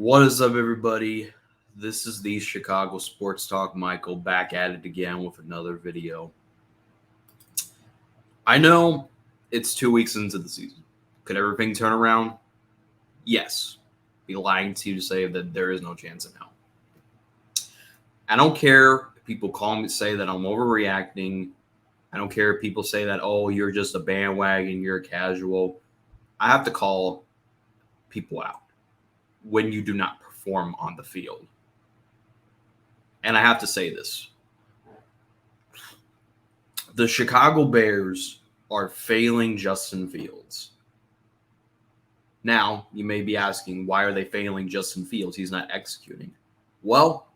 What is up, everybody? This is the Chicago Sports Talk. Michael back at it again with another video. I know it's 2 weeks into the season. Could everything turn around? Yes. Be lying to you to say that there is no chance in hell. I don't care if people call me say that I'm overreacting. I don't care if people say that, oh, you're just a bandwagon, you're a casual. I have to call people out when you do not perform on the field. And I have to say this. The Chicago Bears are failing Justin Fields. Now, you may be asking, why are they failing Justin Fields? He's not executing. Well,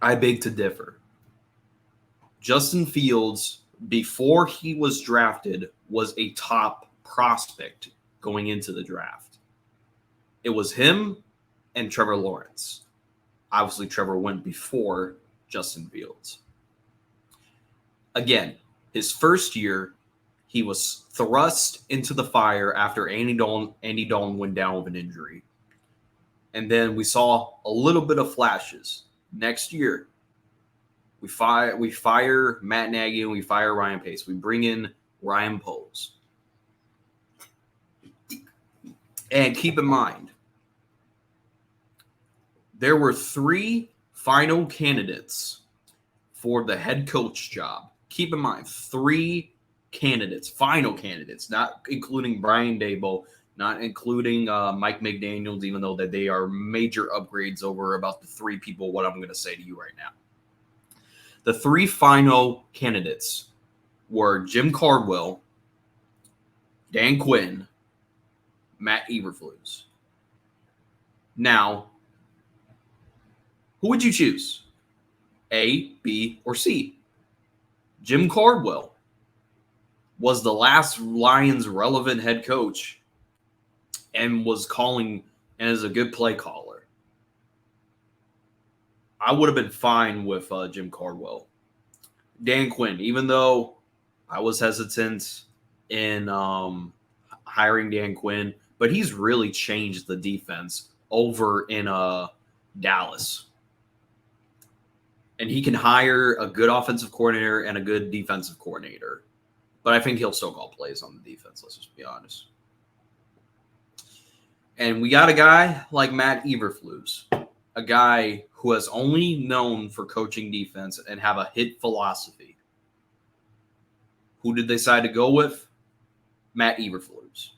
I beg to differ. Justin Fields, before he was drafted, was a top prospect going into the draft. It was him and Trevor Lawrence. Obviously, Trevor went before Justin Fields. Again, his first year, he was thrust into the fire after Andy Dalton went down with an injury. And then we saw a little bit of flashes. Next year, we fire Matt Nagy and we fire Ryan Pace. We bring in Ryan Poles. And keep in mind, there were 3 final candidates for the head coach job. Keep in mind, 3 candidates, final candidates, not including Brian Daboll, not including Mike McDaniels, even though that they are major upgrades over about the 3 people, what I'm going to say to you right now. The 3 final candidates were Jim Caldwell, Dan Quinn, Matt Eberflus. Now, who would you choose? A, B, or C? Jim Caldwell was the last Lions relevant head coach and was calling and is a good play caller. I would have been fine with Jim Caldwell. Dan Quinn, even though I was hesitant in hiring Dan Quinn, but he's really changed the defense over in Dallas. And he can hire a good offensive coordinator and a good defensive coordinator. But I think he'll still call plays on the defense, let's just be honest. And we got a guy like Matt Eberflus, a guy who has only known for coaching defense and have a hit philosophy. Who did they decide to go with? Matt Eberflus.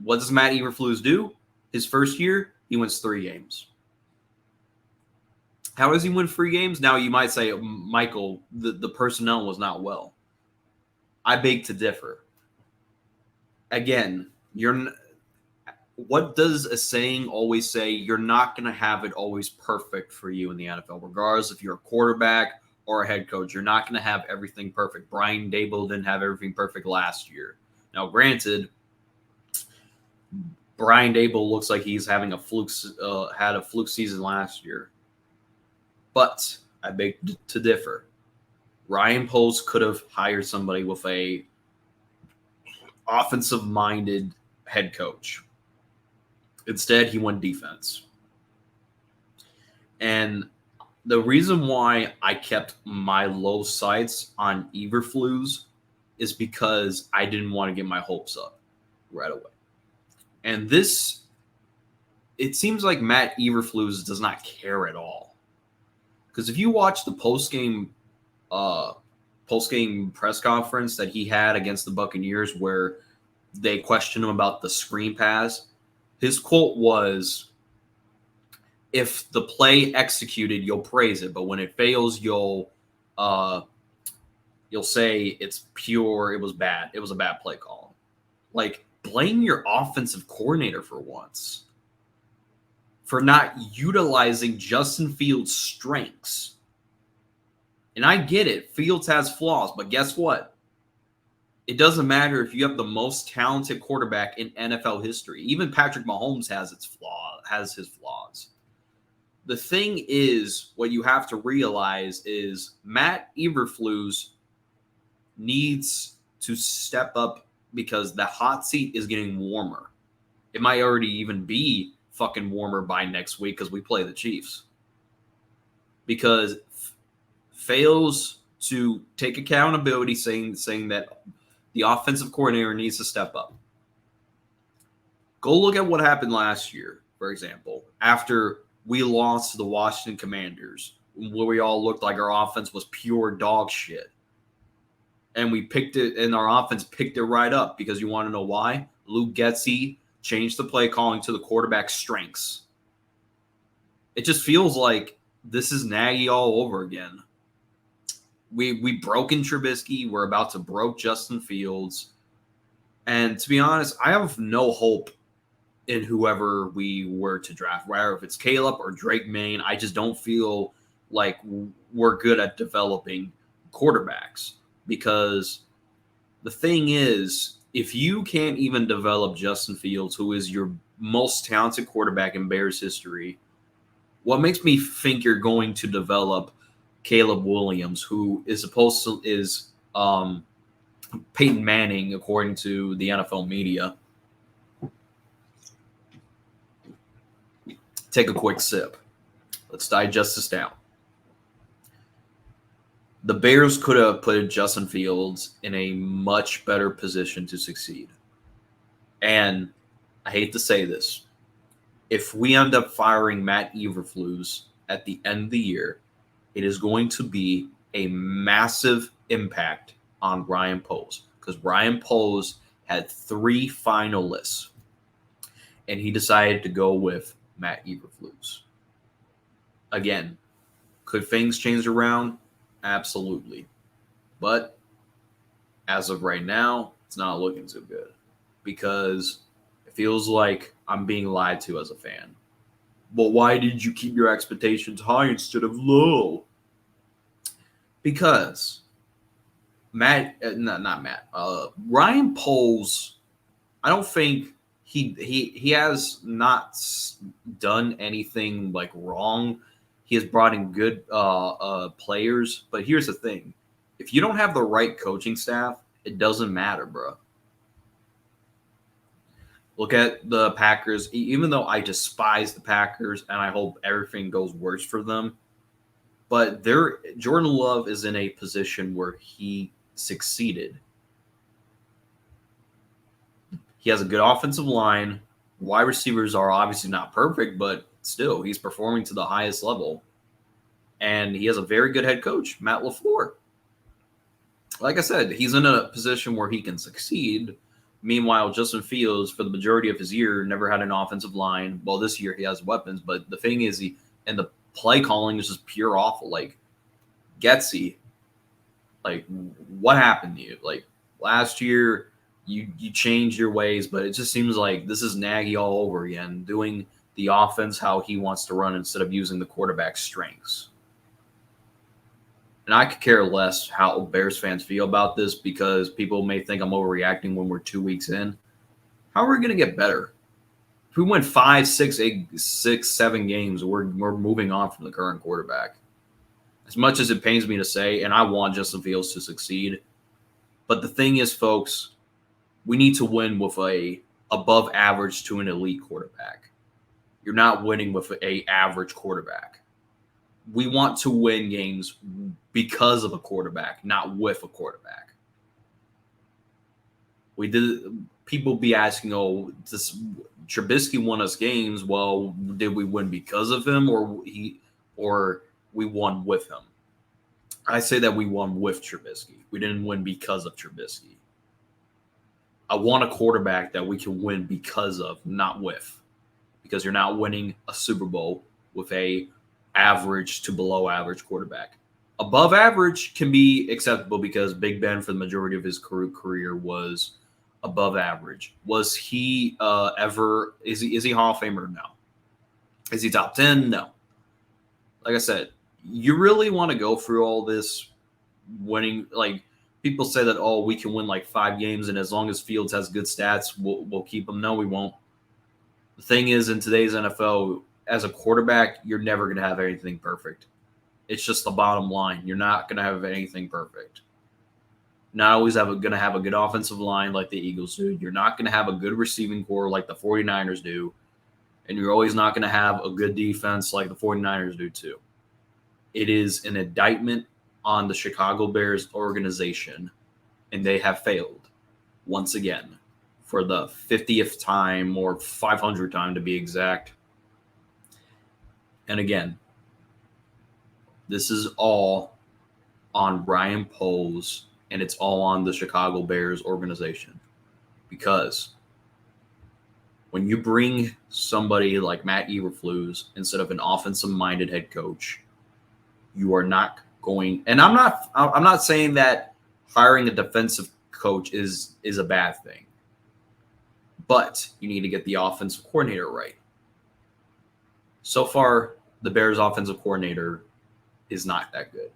What does Matt Eberflus do? His first year, he wins 3 games. How does he win 3 games? Now, you might say, Michael, the personnel was not well. I beg to differ. Again, what does a saying always say? You're not going to have it always perfect for you in the NFL, regardless if you're a quarterback or a head coach. You're not going to have everything perfect. Brian Daboll didn't have everything perfect last year. Now, granted, Brian Daboll looks like he's having had a fluke season last year. But I beg to differ. Ryan Poles could have hired somebody with a offensive-minded head coach. Instead, he went defense. And the reason why I kept my low sights on Eberflus is because I didn't want to get my hopes up right away. And it seems like Matt Eberflus does not care at all. Because if you watch the post-game press conference that he had against the Buccaneers where they questioned him about the screen pass, his quote was, if the play executed, you'll praise it, but when it fails, you'll say it's pure, it was bad. It was a bad play call. Like, blame your offensive coordinator for once for not utilizing Justin Fields' strengths. And I get it. Fields has flaws, but guess what? It doesn't matter if you have the most talented quarterback in NFL history. Even Patrick Mahomes has his flaws. The thing is, what you have to realize is Matt Eberflus needs to step up because the hot seat is getting warmer. It might already even be fucking warmer by next week because we play the Chiefs. Because fails to take accountability, saying that the offensive coordinator needs to step up. Go look at what happened last year, for example, after we lost to the Washington Commanders, where we all looked like our offense was pure dog shit. And we picked it, and our offense picked it right up because you want to know why? Luke Getsy changed the play calling to the quarterback's strengths. It just feels like this is Nagy all over again. We broken Trubisky. We're about to broke Justin Fields. And to be honest, I have no hope in whoever we were to draft, whether if it's Caleb or Drake Maye. I just don't feel like we're good at developing quarterbacks, because the thing is, if you can't even develop Justin Fields, who is your most talented quarterback in Bears history, what makes me think you're going to develop Caleb Williams, who is supposed to is Peyton Manning, according to the NFL media? Take a quick sip. Let's digest this down. The Bears could have put Justin Fields in a much better position to succeed. And I hate to say this, if we end up firing Matt Eberflus at the end of the year, it is going to be a massive impact on Ryan Poles, because Ryan Poles had 3 finalists, and he decided to go with Matt Eberflus. Again, could things change around? Absolutely. But as of right now, it's not looking so good, because it feels like I'm being lied to as a fan. But why did you keep your expectations high instead of low? Because Ryan Poles, I don't think he has not done anything like wrong. He has brought in good players, but here's the thing: if you don't have the right coaching staff, it doesn't matter, bro. Look at the Packers. Even though I despise the Packers and I hope everything goes worse for them, but Jordan Love is in a position where he succeeded. He has a good offensive line. Wide receivers are obviously not perfect, but still, he's performing to the highest level. And he has a very good head coach, Matt LaFleur. Like I said, he's in a position where he can succeed. Meanwhile, Justin Fields, for the majority of his year, never had an offensive line. Well, this year he has weapons, but the thing is, and the play calling is just pure awful. Like, Getsy, like, what happened to you? Like, last year, you changed your ways, but it just seems like this is Nagy all over again, doing the offense how he wants to run instead of using the quarterback's strengths. And I could care less how Bears fans feel about this, because people may think I'm overreacting when we're 2 weeks in. How are we going to get better? If we win 5, 6, 8, 6, 7 games, we're moving on from the current quarterback. As much as it pains me to say, and I want Justin Fields to succeed, but the thing is, folks, we need to win with a above average to an elite quarterback. You're not winning with a average quarterback. We want to win games because of a quarterback, not with a quarterback. People be asking, oh, Trubisky won us games. Well, did we win because of him, or we won with him? I say that we won with Trubisky. We didn't win because of Trubisky. I want a quarterback that we can win because of, not with. Because you're not winning a Super Bowl with a average to below average quarterback. Above average can be acceptable because Big Ben, for the majority of his career, was above average. Was he is he Hall of Famer? No. Is he top 10? No. Like I said, you really want to go through all this winning? Like, people say that, oh, we can win like 5 games, and as long as Fields has good stats, we'll keep him. No, we won't. The thing is, in today's NFL, as a quarterback, you're never going to have anything perfect. It's just the bottom line. You're not going to have anything perfect. not always going to have a good offensive line like the Eagles do. You're not going to have a good receiving core like the 49ers do. And you're always not going to have a good defense like the 49ers do too. It is an indictment on the Chicago Bears organization, and they have failed once again for the 50th time or 500th time to be exact. And again, this is all on Brian Poles, and it's all on the Chicago Bears organization. Because when you bring somebody like Matt Eberflus instead of an offensive-minded head coach, you are not going. And I'm not saying that hiring a defensive coach is a bad thing, but you need to get the offensive coordinator right. So far, the Bears' offensive coordinator is not that good.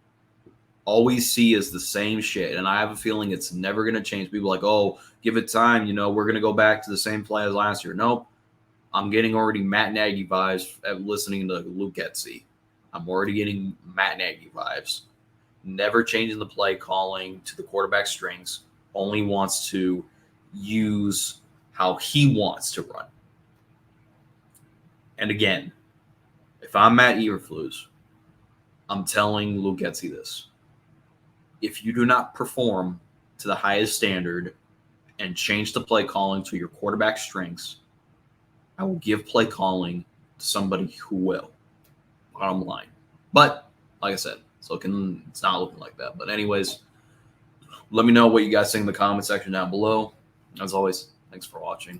All we see is the same shit, and I have a feeling it's never going to change. People are like, oh, give it time. We're going to go back to the same play as last year. Nope. I'm getting already Matt Nagy vibes at listening to Luke Getsy. I'm already getting Matt Nagy vibes. Never changing the play calling to the quarterback strengths. Only wants to use how he wants to run. And again, if I'm Matt Eberflus, I'm telling Luke Getsy this. If you do not perform to the highest standard and change the play calling to your quarterback strengths, I will give play calling to somebody who will. Bottom line. But like I said, it's not looking like that. But anyways, let me know what you guys think in the comment section down below. As always, thanks for watching.